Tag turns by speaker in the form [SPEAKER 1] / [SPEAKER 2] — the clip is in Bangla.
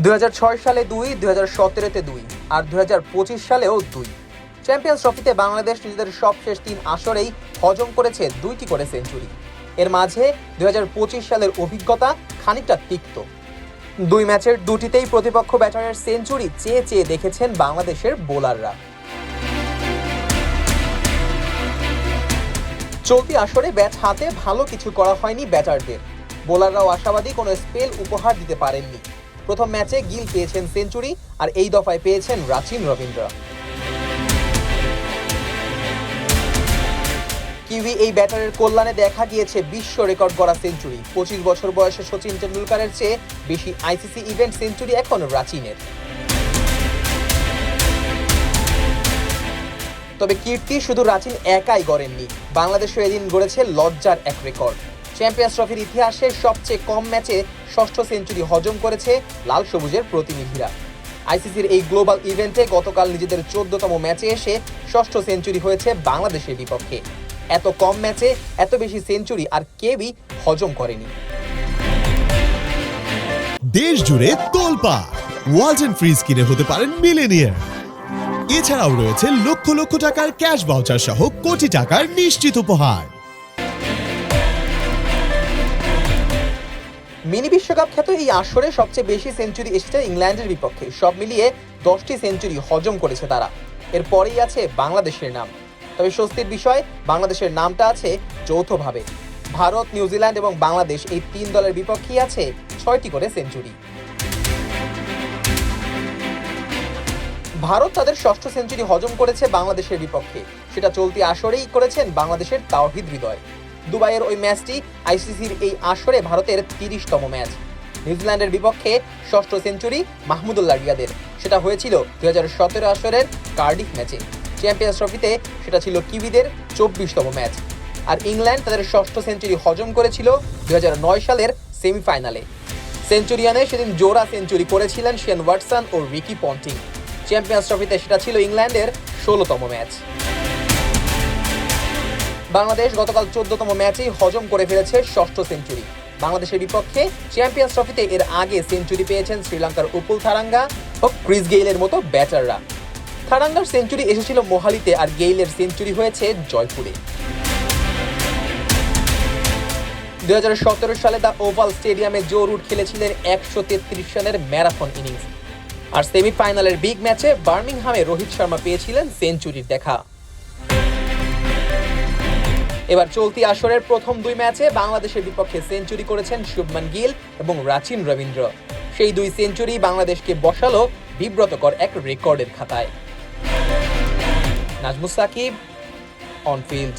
[SPEAKER 1] 2006 সালে 2, 2017-তে 2 আর 2025 সালেও 2। চ্যাম্পিয়ন্স ট্রফিতে বাংলাদেশ নিজেদের সবশেষ 3 আসরেই হজম করেছে 2টি করে সেঞ্চুরি। এর মাঝে 2025 সালের অভিজ্ঞতা খানিকটা তিক্ত। 2 ম্যাচের 2টিতেই প্রতিপক্ষ ব্যাটারের সেঞ্চুরি চেয়ে চেয়ে দেখেছেন বাংলাদেশের বোলাররা। চলতি আসরে ব্যাট হাতে ভালো কিছু করা হয়নি ব্যাটারদের। বোলাররাও আশাবাদী কোনো স্পেল উপহার দিতে পারেননি। প্রথম ম্যাচে গিল পেয়েছেন সেঞ্চুরি, আর এই দফায় পেয়েছেন রাচিন রবীন্দ্র। কিউই এই ব্যাটারের কল্যাণে দেখা গিয়েছে বিশ্ব রেকর্ড গড়া সেঞ্চুরি। 25 বছর বয়সে সচিন টেন্ডুলকারের চেয়ে বেশি আইসিসি ইভেন্ট সেঞ্চুরি এখন রাচিনের। তবে কীর্তি শুধু রাচিন একাই গড়েননি, বাংলাদেশও এদিন গড়েছে লজ্জার এক রেকর্ড। চ্যাম্পিয়ন্স ট্রফির ইতিহাসে সবচেয়ে কম ম্যাচে ষষ্ঠ সেঞ্চুরি হজম করেছে লাল সবুজের প্রতিনিধিরা। আইসিসির এই গ্লোবাল ইভেন্টে গতকাল নিজেদের 14তম ম্যাচে এসে ষষ্ঠ সেঞ্চুরি হয়েছে বাংলাদেশের বিপক্ষে। এত কম ম্যাচে এত বেশি সেঞ্চুরি আর কেউই হজম করেনি।
[SPEAKER 2] দেশ জুড়ে তোলপাড়, ওয়ালটন ফ্রিজ কিনে হতে পারেন মিলেনিয়ার। এছাড়াও রয়েছে লক্ষ লক্ষ টাকার ক্যাশ ভাউচার সহ কোটি টাকার নিশ্চিত উপহার।
[SPEAKER 1] মিনি বিশ্বকাপ খ্যাত এই আসরে সবচেয়ে বেশি সেঞ্চুরি এসেছে ইংল্যান্ডের বিপক্ষে। সব মিলিয়ে 10টি সেঞ্চুরি হজম করেছে তারা। এরপরেই আছে বাংলাদেশের নাম। তবে স্বস্তির বিষয়, বাংলাদেশের নামটা আছে যৌথভাবে। ভারত, নিউজিল্যান্ড এবং বাংলাদেশ এই 3 দলের বিপক্ষেই আছে 6টি করে সেঞ্চুরি। ভারত তাদের ষষ্ঠ সেঞ্চুরি হজম করেছে বাংলাদেশের বিপক্ষে। সেটা চলতি আসরেই করেছেন বাংলাদেশের তাওহিদ হৃদয়। দুবাইয়ের ওই ম্যাচটি আইসিসির এই আসরে ভারতের 30তম ম্যাচ। নিউজিল্যান্ডের বিপক্ষে ষষ্ঠ সেঞ্চুরি মাহমুদুল্লাহ রিয়াদের। সেটা হয়েছিল 2017 আসরের কার্ডিফ ম্যাচে। চ্যাম্পিয়ন্স ট্রফিতে সেটা ছিল কিউইদের 24তম ম্যাচ। আর ইংল্যান্ড তাদের ষষ্ঠ সেঞ্চুরি হজম করেছিল 2009 সালের সেমিফাইনালে। সেঞ্চুরিয়ানে সেদিন জোড়া সেঞ্চুরি করেছিলেন শেন ওয়াটসন ও রিকি পন্টিং। চ্যাম্পিয়ন্স ট্রফিতে সেটা ছিল ইংল্যান্ডের 16তম ম্যাচ। বাংলাদেশ গতকাল 14তম ম্যাচেই হজম করে ফেলেছে ষষ্ঠ সেঞ্চুরি। বাংলাদেশের বিপক্ষে চ্যাম্পিয়ন্স ট্রফিতে এর আগে সেঞ্চুরি পেয়েছেন শ্রীলঙ্কার উপুল থারাঙ্গা ও ক্রিস গেইলের মতো ব্যাটাররা। থারাঙ্গার সেঞ্চুরি এসেছিল মোহালিতে, আর গেইলের সেঞ্চুরি হয়েছে জয়পুরে। 2017 সালে দ্য ওভাল স্টেডিয়ামে জো রুট খেলেছিলেন 133 রানের ম্যারাথন ইনিংস। আর সেমিফাইনালের বিগ ম্যাচে বার্মিংহামে রোহিত শর্মা পেয়েছিলেন সেঞ্চুরির দেখা। এবার চলতি আসরের প্রথম 2 ম্যাচে বাংলাদেশের বিপক্ষে সেঞ্চুরি করেছেন শুভমান গিল এবং রাচিন রবীন্দ্র। সেই 2 সেঞ্চুরি বাংলাদেশকে বসালো বিব্রতকর এক রেকর্ডের খাতায়। Nazmus Sakib, on field.